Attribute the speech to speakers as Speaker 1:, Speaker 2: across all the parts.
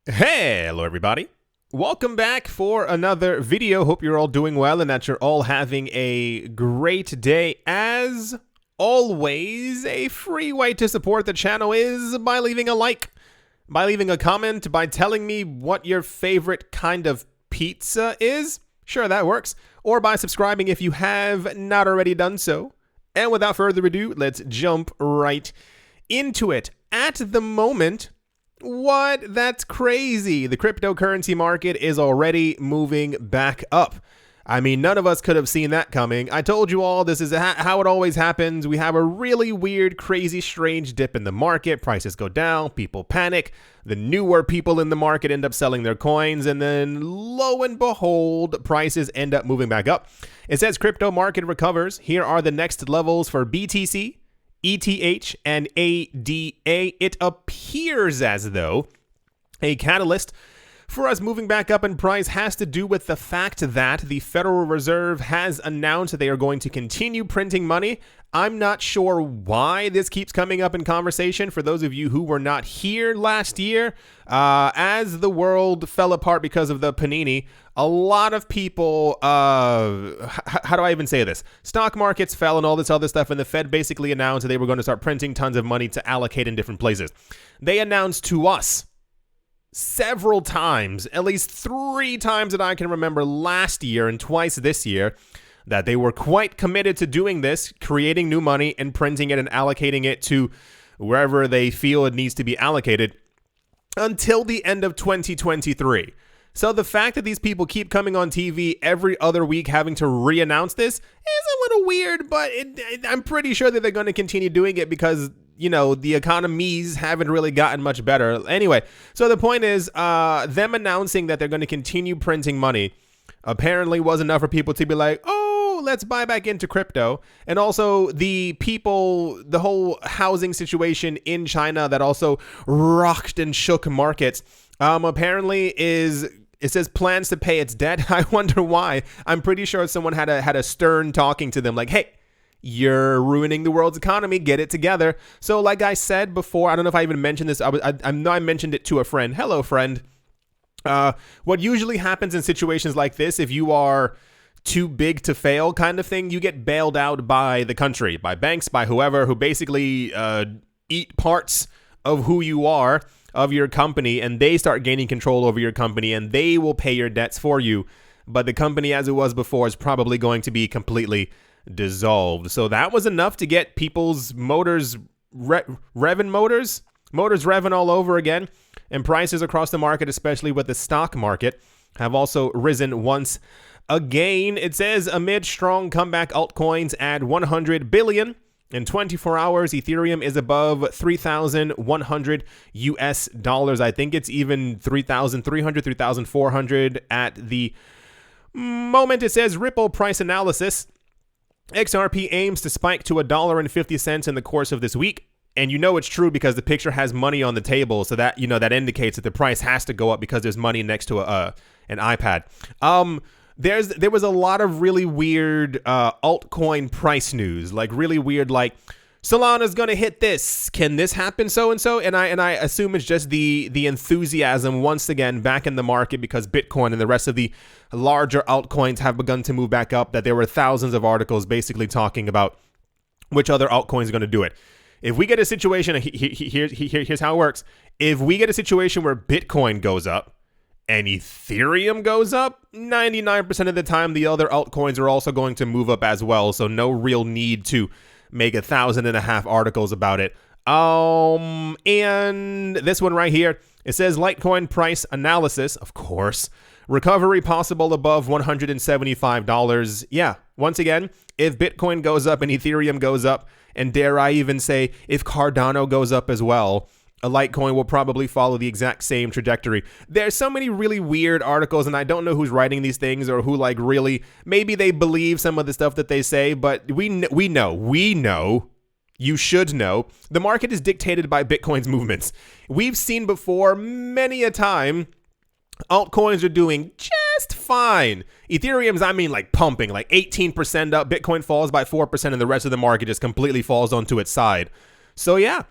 Speaker 1: Hello everybody. Welcome back for another video. Hope you're all doing well and that you're all having a great day. As always, a free way to support the channel is by leaving a like, by leaving a comment, by telling me what your favorite kind of pizza is. Sure, that works. Or by subscribing if you have not already done so. And without further ado, let's jump right into it. At the moment, what? That's crazy. The cryptocurrency market is already moving back up. I mean, none of us could have seen that coming. I told you all this is how it always happens. We have a really weird, crazy, strange dip in the market. Prices go down, people panic. The newer people in the market end up selling their coins, and then lo and behold, prices end up moving back up. It says crypto market recovers. Here are the next levels for BTC, ETH, and ADA. It appears as though a catalyst for us moving back up in price has to do with the fact that the Federal Reserve has announced that they are going to continue printing money. I'm not sure why this keeps coming up in conversation. For those of you who were not here last year, as the world fell apart because of the panini, a lot of people, how do I even say this? Stock markets fell and all this other stuff, and the Fed basically announced that they were going to start printing tons of money to allocate in different places. They announced to us several times, at least 3 times that I can remember last year and twice this year, that they were quite committed to doing this, creating new money and printing it and allocating it to wherever they feel it needs to be allocated until the end of 2023. So the fact that these people keep coming on TV every other week having to re-announce this is a little weird, but I'm pretty sure that they're going to continue doing it because, you know, the economies haven't really gotten much better. Anyway, so the point is them announcing that they're going to continue printing money apparently was enough for people to be like, oh, let's buy back into crypto. And also the people, the whole housing situation in China that also rocked and shook markets, apparently it says plans to pay its debt. I wonder why. I'm pretty sure someone had a stern talking to them like, hey, you're ruining the world's economy. Get it together. So like I said before, I don't know if I even mentioned this. I know I mentioned it to a friend. Hello, friend. What usually happens in situations like this, if you are too big to fail kind of thing, you get bailed out by the country, by banks, by whoever, who basically eat parts of who you are, of your company, and they start gaining control over your company, and they will pay your debts for you. But the company as it was before is probably going to be completely dissolved. So that was enough to get people's motors revving all over again. And prices across the market, especially with the stock market, have also risen once again. It says amid strong comeback, altcoins add 100 billion. In 24 hours, Ethereum is above 3,100 US dollars. I think it's even 3,300, 3,400 at the moment. It says Ripple price analysis. XRP aims to spike to $1.50 in the course of this week. And you know it's true because the picture has money on the table, so that, you know, that indicates that the price has to go up because there's money next to an iPad. There was a lot of really weird altcoin price news, like really weird, like Solana's gonna hit this. Can this happen? So and so, and I assume it's just the enthusiasm once again back in the market because Bitcoin and the rest of the larger altcoins have begun to move back up. That there were thousands of articles basically talking about which other altcoin is going to do it. If we get a situation, here's how it works. If we get a situation where Bitcoin goes up and Ethereum goes up, 99% of the time, the other altcoins are also going to move up as well. So no real need to make 1,500 articles about it. And this one right here, it says Litecoin price analysis, of course. Recovery possible above $175. Yeah, once again, if Bitcoin goes up and Ethereum goes up, and dare I even say, if Cardano goes up as well, a Litecoin will probably follow the exact same trajectory. There's so many really weird articles, and I don't know who's writing these things or who like really, maybe they believe some of the stuff that they say, but we know, you should know, the market is dictated by Bitcoin's movements. We've seen before many a time, altcoins are doing just fine. Ethereum's, I mean, like pumping, like 18% up. Bitcoin falls by 4%, and the rest of the market just completely falls onto its side. So yeah,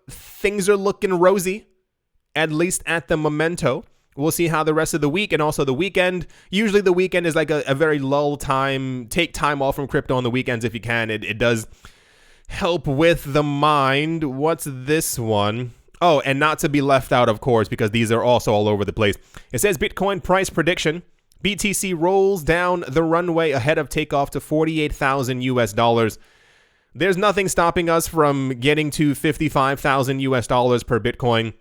Speaker 1: things are looking rosy at least at the momento. We'll see how the rest of the week and also the weekend. Usually the weekend is like a very lull time. Take time off from crypto on the weekends if you can. It does help with the mind. What's this one? Oh, and not to be left out, of course, because these are also all over the place. It says Bitcoin price prediction. BTC rolls down the runway ahead of takeoff to 48,000 US dollars. There's nothing stopping us from getting to 55,000 US dollars per Bitcoin.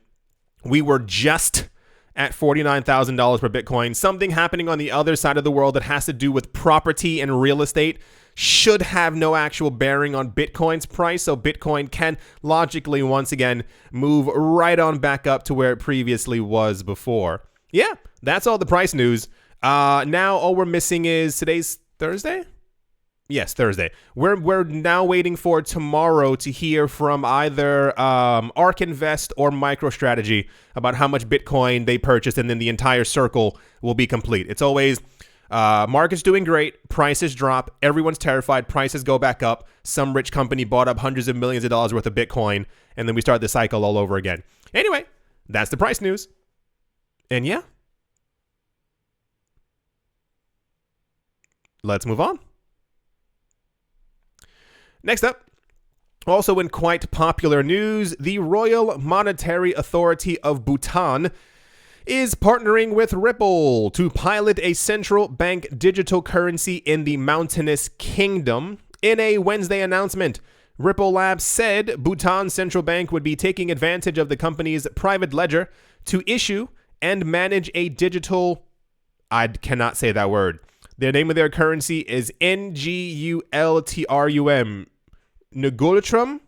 Speaker 1: We were just at $49,000 per Bitcoin. Something happening on the other side of the world that has to do with property and real estate should have no actual bearing on Bitcoin's price. So Bitcoin can logically once again move right on back up to where it previously was before. Yeah, that's all the price news. Now all we're missing is today's Thursday? Yes, Thursday. We're now waiting for tomorrow to hear from either ARK Invest or MicroStrategy about how much Bitcoin they purchased, and then the entire circle will be complete. It's always market's doing great, prices drop, everyone's terrified, prices go back up, some rich company bought up hundreds of millions of dollars worth of Bitcoin, and then we start the cycle all over again. Anyway, that's the price news. And yeah, let's move on. Next up, also in quite popular news, the Royal Monetary Authority of Bhutan is partnering with Ripple to pilot a central bank digital currency in the mountainous kingdom. In a Wednesday announcement, Ripple Labs said Bhutan's central bank would be taking advantage of the company's private ledger to issue and manage a digital, I cannot say that word. The name of their currency is NGULTRUM, Ngultrum.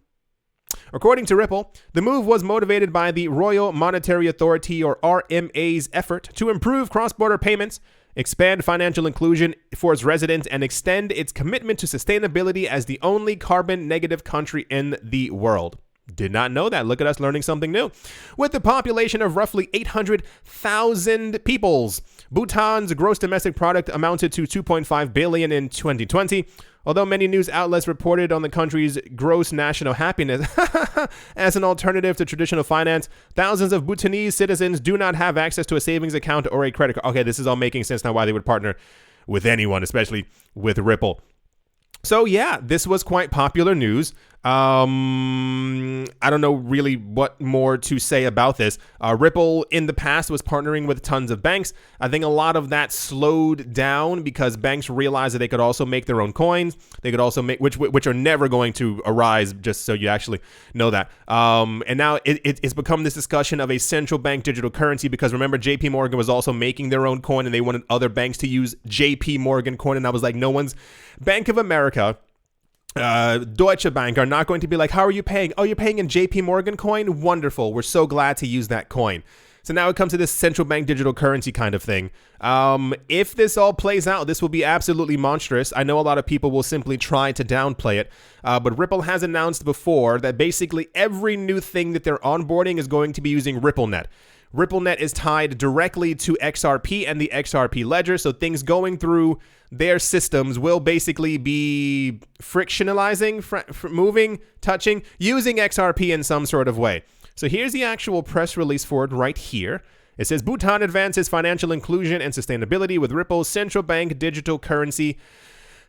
Speaker 1: According to Ripple, the move was motivated by the Royal Monetary Authority, or RMA's, effort to improve cross-border payments, expand financial inclusion for its residents, and extend its commitment to sustainability as the only carbon-negative country in the world. Did not know that. Look at us learning something new. With a population of roughly 800,000 peoples, Bhutan's gross domestic product amounted to $2.5 billion in 2020. Although many news outlets reported on the country's gross national happiness as an alternative to traditional finance, thousands of Bhutanese citizens do not have access to a savings account or a credit card. Okay, this is all making sense now why they would partner with anyone, especially with Ripple. So yeah, this was quite popular news. I don't know really what more to say about this. Ripple in the past was partnering with tons of banks. I think a lot of that slowed down because banks realized that they could also make their own coins. They could also make, which are never going to arise, just so you actually know that. And now it's become this discussion of a central bank digital currency because remember, JP Morgan was also making their own coin and they wanted other banks to use JP Morgan coin. And I was like, no one's Bank of America, Deutsche Bank are not going to be like, how are you paying? Oh, you're paying in JP Morgan coin? Wonderful. We're so glad to use that coin. So now it comes to this central bank digital currency kind of thing. If this all plays out, this will be absolutely monstrous. I know a lot of people will simply try to downplay it, but Ripple has announced before that basically every new thing that they're onboarding is going to be using RippleNet. RippleNet is tied directly to XRP and the XRP ledger, so things going through their systems will basically be frictionalizing, moving, touching, using XRP in some sort of way. So here's the actual press release for it right here. It says, Bhutan advances financial inclusion and sustainability with Ripple's central bank digital currency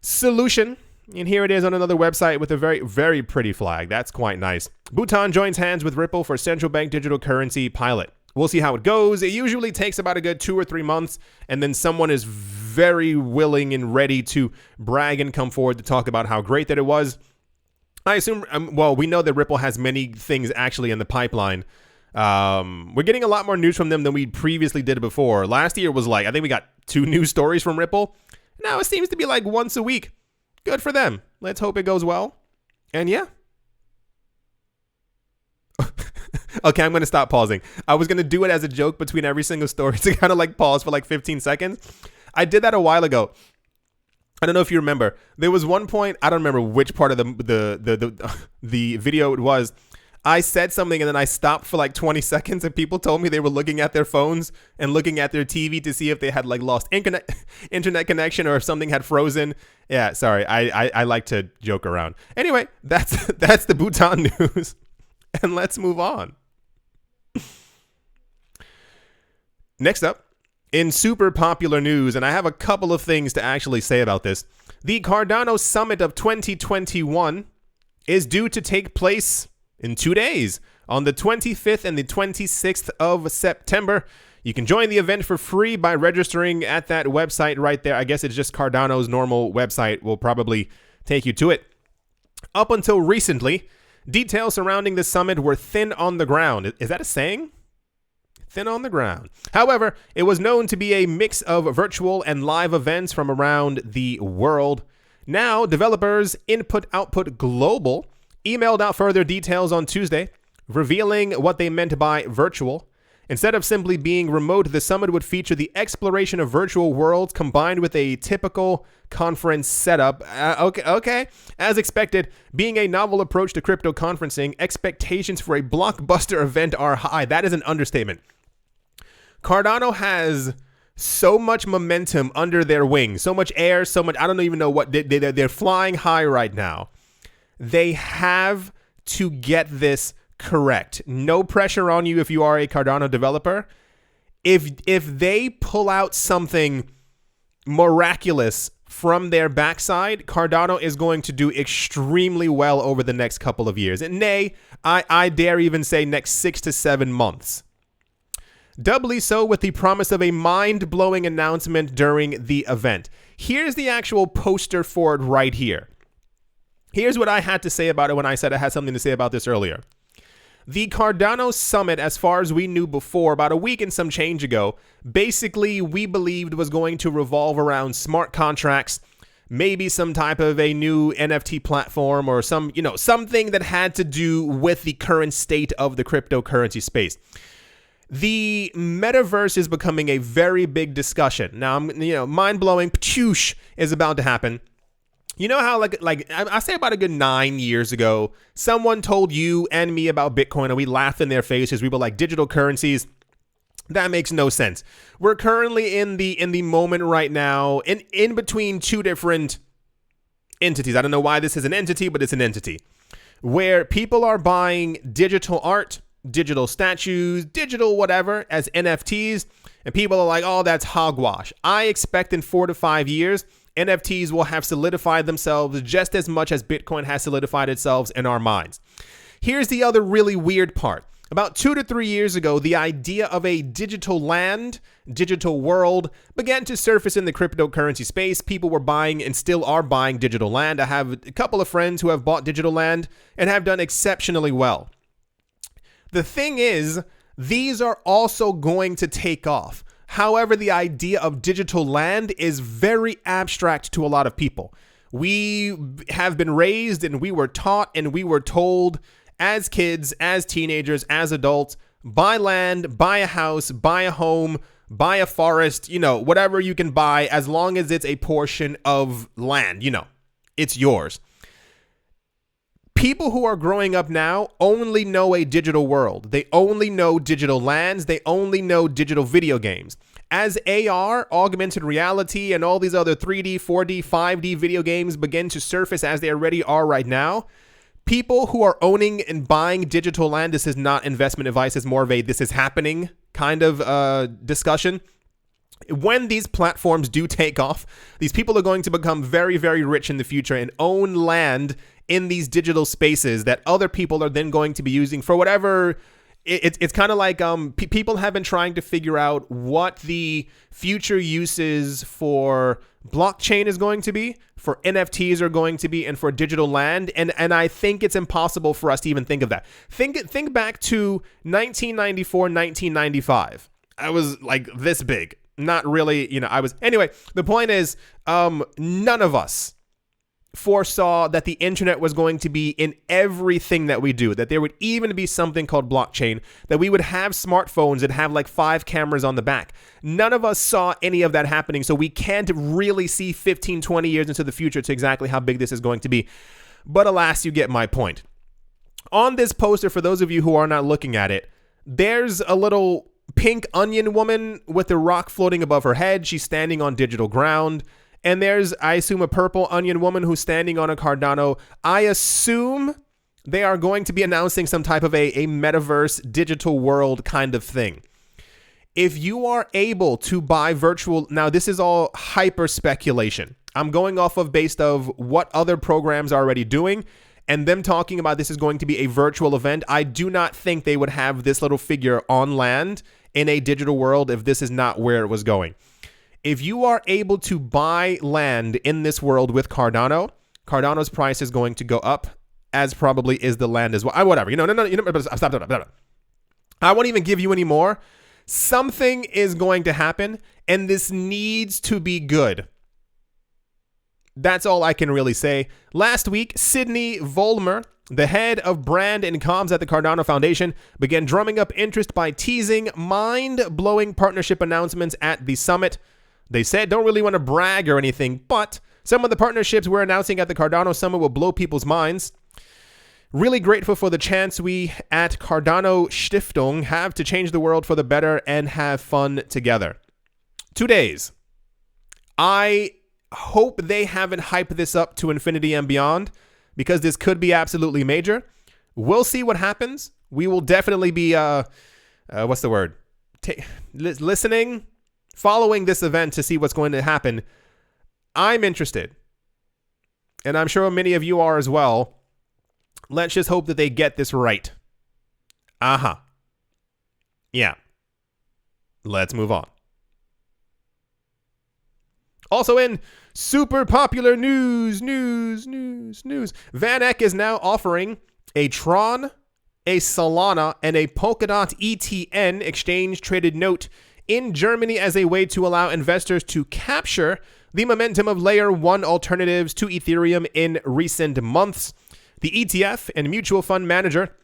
Speaker 1: solution. And here it is on another website with a very, very pretty flag. That's quite nice. Bhutan joins hands with Ripple for central bank digital currency pilot. We'll see how it goes. It usually takes about a good 2 or 3 months, and then someone is very willing and ready to brag and come forward to talk about how great that it was. I assume, well, we know that Ripple has many things actually in the pipeline. We're getting a lot more news from them than we previously did before. Last year was like, I think we got 2 news stories from Ripple. Now it seems to be like once a week. Good for them. Let's hope it goes well. And yeah. Okay, I'm going to stop pausing. I was going to do it as a joke between every single story to kind of like pause for like 15 seconds. I did that a while ago. I don't know if you remember. There was one point, I don't remember which part of the video it was. I said something and then I stopped for like 20 seconds and people told me they were looking at their phones and looking at their TV to see if they had like lost internet connection or if something had frozen. Yeah, sorry. I like to joke around. Anyway, that's the Bhutan news. And let's move on. Next up, in super popular news, and I have a couple of things to actually say about this, the Cardano Summit of 2021 is due to take place in 2 days, on the 25th and the 26th of September. You can join the event for free by registering at that website right there. I guess it's just Cardano's normal website will probably take you to it. Up until recently, details surrounding the summit were thin on the ground. Is that a saying? Thin on the ground. However, it was known to be a mix of virtual and live events from around the world. Now, developers Input Output Global emailed out further details on Tuesday, revealing what they meant by virtual. Instead of simply being remote, the summit would feature the exploration of virtual worlds combined with a typical conference setup. Okay. As expected, being a novel approach to crypto conferencing, expectations for a blockbuster event are high. That is an understatement. Cardano has so much momentum under their wings, so much air, so much, I don't even know what, they're flying high right now. They have to get this correct. No pressure on you if you are a Cardano developer. If they pull out something miraculous from their backside, Cardano is going to do extremely well over the next couple of years. And nay, I dare even say next 6 to 7 months. Doubly so with the promise of a mind-blowing announcement during the event. Here's the actual poster for it right here. Here's what I had to say about it when I said I had something to say about this earlier. The Cardano Summit, as far as we knew before, about a week and some change ago, basically we believed was going to revolve around smart contracts, maybe some type of a new NFT platform or something that had to do with the current state of the cryptocurrency space. The metaverse is becoming a very big discussion. Now, mind-blowing, ptoosh, is about to happen. You know how, like I say about a good 9 years ago, someone told you and me about Bitcoin, and we laughed in their faces. We were like, digital currencies, that makes no sense. We're currently in the moment right now, in between two different entities. I don't know why this is an entity, but it's an entity where people are buying digital art, digital statues, digital whatever as NFTs, and people are like, oh, that's hogwash. I expect in 4 to 5 years, NFTs will have solidified themselves just as much as Bitcoin has solidified itself in our minds. Here's the other really weird part. About 2 to 3 years ago, the idea of a digital land, digital world began to surface in the cryptocurrency space. People were buying and still are buying digital land. I have a couple of friends who have bought digital land and have done exceptionally well. The thing is, these are also going to take off. However, the idea of digital land is very abstract to a lot of people. We have been raised and we were taught and we were told as kids, as teenagers, as adults, buy land, buy a house, buy a home, buy a forest, whatever you can buy as long as it's a portion of land, it's yours. People who are growing up now only know a digital world. They only know digital lands. They only know digital video games. As AR, augmented reality, and all these other 3D, 4D, 5D video games begin to surface as they already are right now, people who are owning and buying digital land, this is not investment advice, it's more of a this is happening kind of discussion. When these platforms do take off, these people are going to become very, very rich in the future and own land in these digital spaces that other people are then going to be using for whatever. It's kind of like people have been trying to figure out what the future uses for blockchain is going to be, for NFTs are going to be, and for digital land. And I think it's impossible for us to even think of that. Think back to 1994, 1995. I was like this big. Not really, anyway, the point is, none of us foresaw that the internet was going to be in everything that we do, that there would even be something called blockchain, that we would have smartphones that have like 5 cameras on the back. None of us saw any of that happening, so we can't really see 15, 20 years into the future to exactly how big this is going to be. But alas, you get my point. On this poster, for those of you who are not looking at it, there's a little pink onion woman with a rock floating above her head. She's standing on digital ground. And there's, I assume, a purple onion woman who's standing on a Cardano. I assume they are going to be announcing some type of a metaverse digital world kind of thing. If you are able to buy virtual, now this is all hyper speculation. I'm going off of based of what other programs are already doing and them talking about this is going to be a virtual event. I do not think they would have this little figure on land in a digital world if this is not where it was going. If you are able to buy land in this world with Cardano, Cardano's price is going to go up, as probably is the land as well. Whatever. Stop. I won't even give you any more. Something is going to happen, and this needs to be good. That's all I can really say. Last week, Sydney Vollmer, the head of brand and comms at the Cardano Foundation, began drumming up interest by teasing mind-blowing partnership announcements at the summit. They said don't really want to brag or anything, but some of the partnerships we're announcing at the Cardano Summit will blow people's minds. Really grateful for the chance we at Cardano Stiftung have to change the world for the better and have fun together. 2 days. I hope they haven't hyped this up to infinity and beyond because this could be absolutely major. We'll see what happens. We will definitely be, listening, following this event to see what's going to happen. I'm interested. And I'm sure many of you are as well. Let's just hope that they get this right. Yeah. Let's move on. Also in super popular news. Van Eck is now offering a Tron, a Solana, and a Polkadot ETN exchange-traded note in Germany as a way to allow investors to capture the momentum of Layer 1 alternatives to Ethereum in recent months. The ETF and mutual fund manager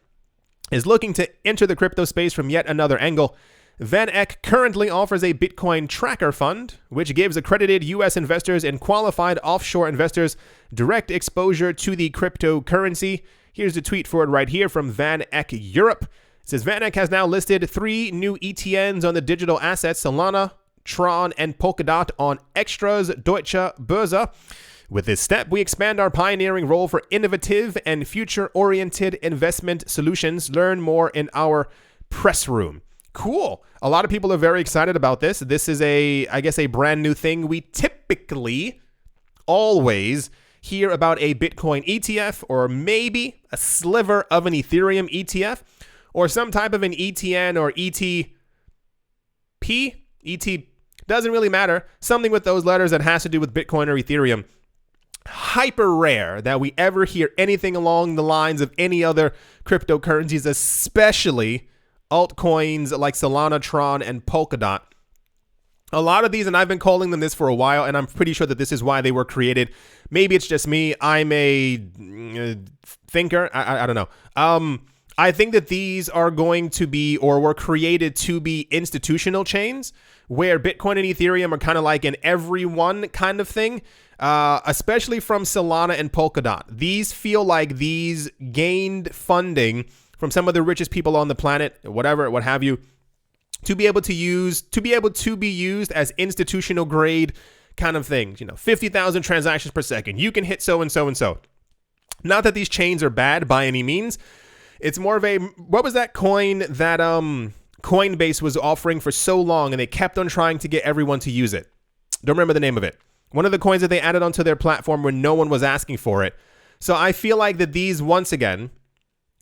Speaker 1: is looking to enter the crypto space from yet another angle. Van Eck currently offers a Bitcoin tracker fund, which gives accredited U.S. investors and qualified offshore investors direct exposure to the cryptocurrency. Here's the tweet for it right here from Van Eck Europe. It says Van Eck has now listed 3 new ETNs on the digital assets Solana, Tron, and Polkadot on Extra's Deutsche Börse. With this step, we expand our pioneering role for innovative and future-oriented investment solutions. Learn more in our press room. Cool. A lot of people are very excited about this. This is a brand new thing. We typically always hear about a Bitcoin ETF or maybe a sliver of an Ethereum ETF or some type of an ETN or ET, doesn't really matter. Something with those letters that has to do with Bitcoin or Ethereum. Hyper rare that we ever hear anything along the lines of any other cryptocurrencies, especially altcoins like Solana, Tron, and Polkadot. A lot of these, and I've been calling them this for a while, and I'm pretty sure that this is why they were created. Maybe it's just me. I'm a thinker. I don't know. I think that these are going to be, or were created to be, institutional chains where Bitcoin and Ethereum are kind of like an everyone kind of thing. Especially from Solana and Polkadot. These feel like these gained funding from some of the richest people on the planet, whatever, what have you, to be able to be used as institutional grade kind of things. 50,000 transactions per second. You can hit so and so and so. Not that these chains are bad by any means. It's more of a, what was that coin that Coinbase was offering for so long and they kept on trying to get everyone to use it? Don't remember the name of it. One of the coins that they added onto their platform when no one was asking for it. So I feel like that these, once again,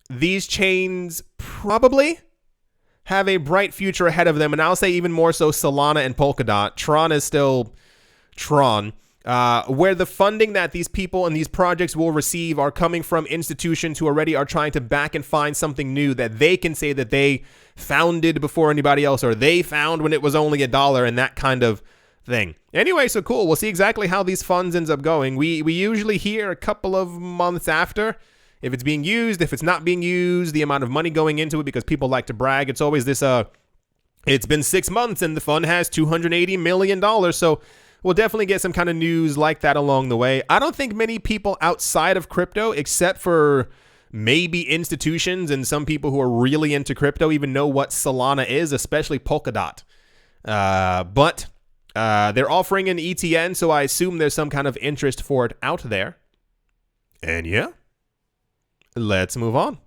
Speaker 1: these chains probably have a bright future ahead of them. And I'll say even more so Solana and Polkadot. Tron is still Tron. Where the funding that these people and these projects will receive are coming from institutions who already are trying to back and find something new that they can say that they founded before anybody else, or they found when it was only $1 and that kind of thing. Anyway, so cool. We'll see exactly how these funds ends up going. We usually hear a couple of months after if it's being used, if it's not being used, the amount of money going into it, because people like to brag. It's always this, it's been 6 months and the fund has $280 million. So we'll definitely get some kind of news like that along the way. I don't think many people outside of crypto, except for maybe institutions and some people who are really into crypto, even know what Solana is, especially Polkadot. But they're offering an ETN, so I assume there's some kind of interest for it out there. And yeah, let's move on.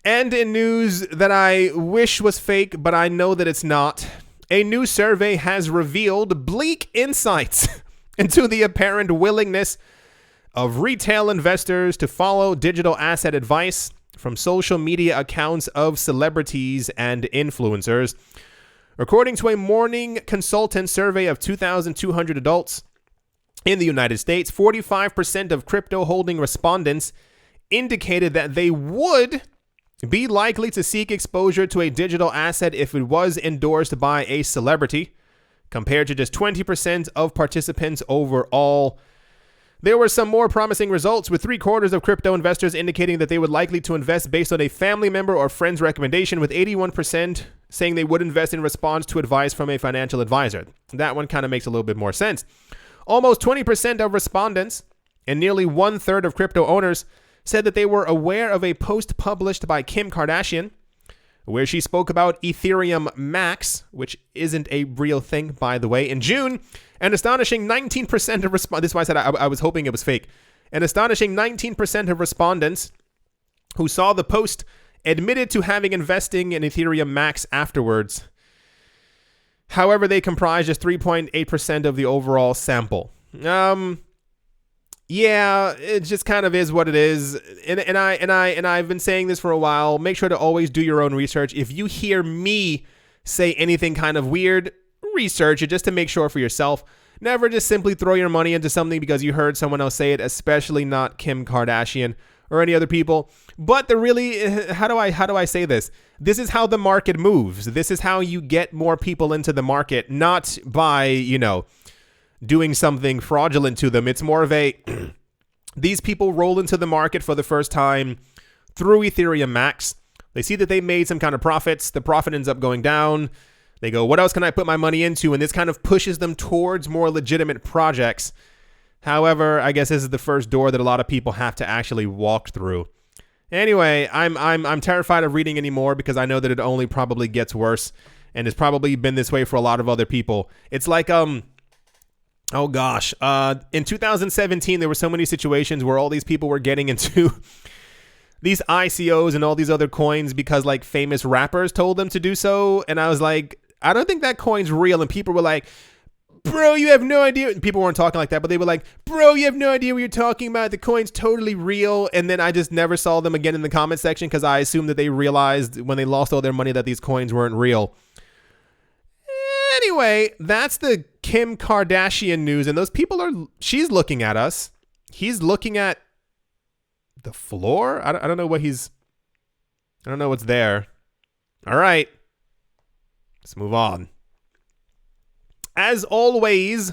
Speaker 1: And in news that I wish was fake, but I know that it's not, a new survey has revealed bleak insights into the apparent willingness of retail investors to follow digital asset advice from social media accounts of celebrities and influencers. According to a Morning Consultant survey of 2,200 adults in the United States, 45% of crypto holding respondents indicated that they would be likely to seek exposure to a digital asset if it was endorsed by a celebrity, compared to just 20% of participants overall. There were some more promising results, with 3/4 of crypto investors indicating that they would likely to invest based on a family member or friend's recommendation, with 81% saying they would invest in response to advice from a financial advisor. That one kind of makes a little bit more sense. Almost 20% of respondents and nearly 1/3 of crypto owners said that they were aware of a post published by Kim Kardashian where she spoke about Ethereum Max, which isn't a real thing, by the way. In June, an astonishing 19% of respondents, this is why I said I was hoping it was fake, an astonishing 19% of respondents who saw the post admitted to having investing in Ethereum Max afterwards. However, they comprise just 3.8% of the overall sample. Yeah, it just kind of is what it is. And I've been saying this for a while. Make sure to always do your own research. If you hear me say anything kind of weird, research it just to make sure for yourself. Never just simply throw your money into something because you heard someone else say it, especially not Kim Kardashian or any other people. But how do I say this? This is how the market moves. This is how you get more people into the market, not by, doing something fraudulent to them. It's more of these people roll into the market for the first time through Ethereum Max. They see that they made some kind of profits. The profit ends up going down. They go, what else can I put my money into? And this kind of pushes them towards more legitimate projects. However, I guess this is the first door that a lot of people have to actually walk through. Anyway, I'm terrified of reading anymore because I know that it only probably gets worse, and it's probably been this way for a lot of other people. It's like oh gosh, in 2017, there were so many situations where all these people were getting into these ICOs and all these other coins because like famous rappers told them to do so. And I was like, I don't think that coin's real. And people were like, bro, you have no idea. And people weren't talking like that, but they were like, bro, you have no idea what you're talking about. The coin's totally real. And then I just never saw them again in the comment section because I assumed that they realized when they lost all their money that these coins weren't real. Anyway, that's the Kim Kardashian news, and those people she's looking at us. He's looking at the floor. I don't know what I don't know what's there. All right, let's move on. As always,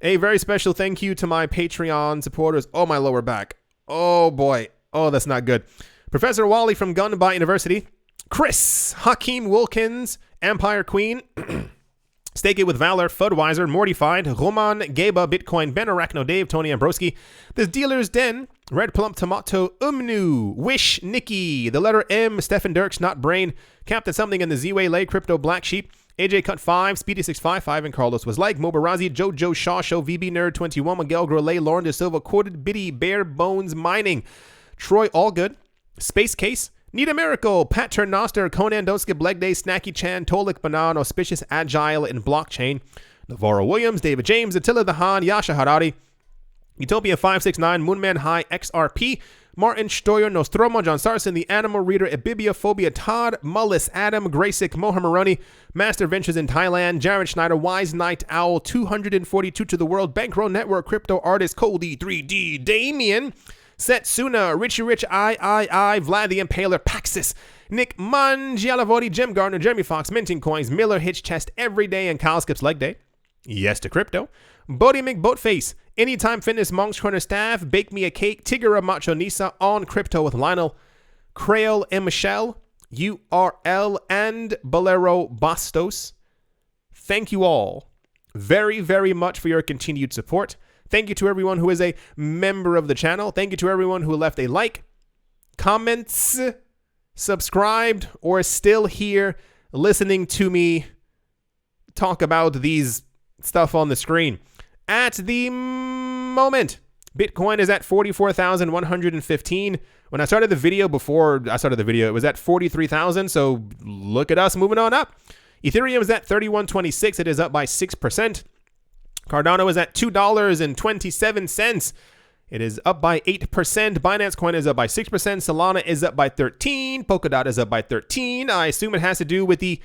Speaker 1: a very special thank you to my Patreon supporters. Oh, my lower back. Oh boy. Oh, that's not good. Professor Wally from Gunbot University. Chris, Hakeem Wilkins, Empire Queen. Stake It with Valor, Fudweiser, Mortified, Roman, Gaba, Bitcoin, Ben Arachno, Dave, Tony Ambroski, The Dealer's Den, Red Plump Tomato, Umnu, Wish, Nikki, The Letter M, Stefan Dirks, Not Brain, Captain Something in the Z-Way, Lay, Crypto, Black Sheep, AJ Cut 5, Speedy655, and Carlos Was Like, Mobarazi, Jojo Shaw Show, VB Nerd 21, Miguel Grelay, Lauren De Silva, Quoted Biddy, Bare Bones Mining, Troy Allgood, Space Case, Nita Miracle, Pat Turnoster, Conan Doskip, Leg Day, Snacky Chan, Tolik Banan, Auspicious Agile in Blockchain, Navarro Williams, David James, Attila the Han, Yasha Harari, Utopia 569, Moonman High, XRP, Martin Stoyer, Nostromo, John Sarson, The Animal Reader, Ebibiaphobia, Todd, Mullis, Adam, Graysick, Mohamaroni, Master Ventures in Thailand, Jared Schneider, Wise Night Owl, 242 to the World, Bankroll Network, Crypto Artist, Cody 3D, Damien, Setsuna, Richie Rich, I, Vlad the Impaler, Paxis, Nick Mangialavoti, Jim Gardner, Jeremy Fox, Minting Coins, Miller, Hitch Chest, Everyday, and Kyle Skips Leg Day. Yes to Crypto. Bodie McBoatface, Anytime Fitness, Monk's Corner Staff, Bake Me a Cake, Tigera Macho Nisa, On Crypto with Lionel, Crail and Michelle, URL, and Bolero Bastos. Thank you all very, very much for your continued support. Thank you to everyone who is a member of the channel. Thank you to everyone who left a like, comments, subscribed, or is still here listening to me talk about these stuff on the screen. At the moment, Bitcoin is at 44,115. When I started the video, it was at 43,000. So look at us moving on up. Ethereum is at 31.26. It is up by 6%. Cardano is at $2.27. It is up by 8%. Binance coin is up by 6%. Solana is up by 13%. Polkadot is up by 13%. I assume it has to do with the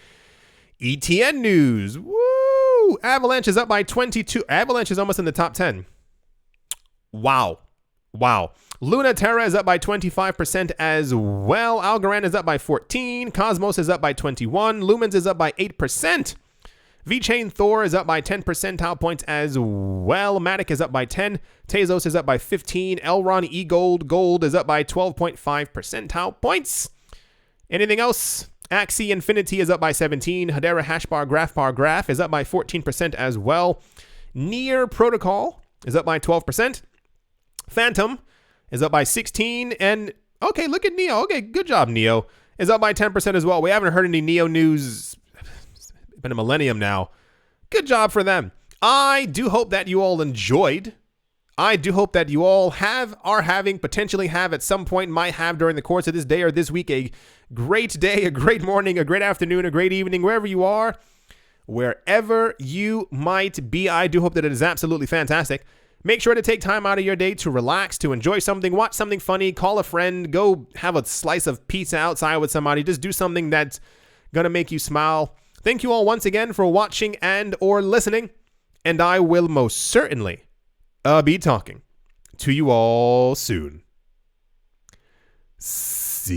Speaker 1: ETN news. Woo! Avalanche is up by 22%. Avalanche is almost in the top 10. Wow. Luna Terra is up by 25% as well. Algorand is up by 14%. Cosmos is up by 21%. Lumens is up by 8%. VeChain Thor is up by 10 percentile points as well. Matic is up by 10. Tezos is up by 15. Elron Gold is up by 12.5 percentile points. Anything else? Axie Infinity is up by 17. Hedera Hashbar Graph is up by 14% as well. Near Protocol is up by 12%. Phantom is up by 16%. And, okay, look at Neo. Okay, good job, Neo. Is up by 10% as well. We haven't heard any Neo news. It's been a millennium now. Good job for them. I do hope that you all enjoyed. I do hope that you all potentially have at some point, might have during the course of this day or this week, a great day, a great morning, a great afternoon, a great evening, wherever you are, wherever you might be. I do hope that it is absolutely fantastic. Make sure to take time out of your day to relax, to enjoy something, watch something funny, call a friend, go have a slice of pizza outside with somebody. Just do something that's going to make you smile. Thank you all once again for watching and or listening. And I will most certainly be talking to you all soon. See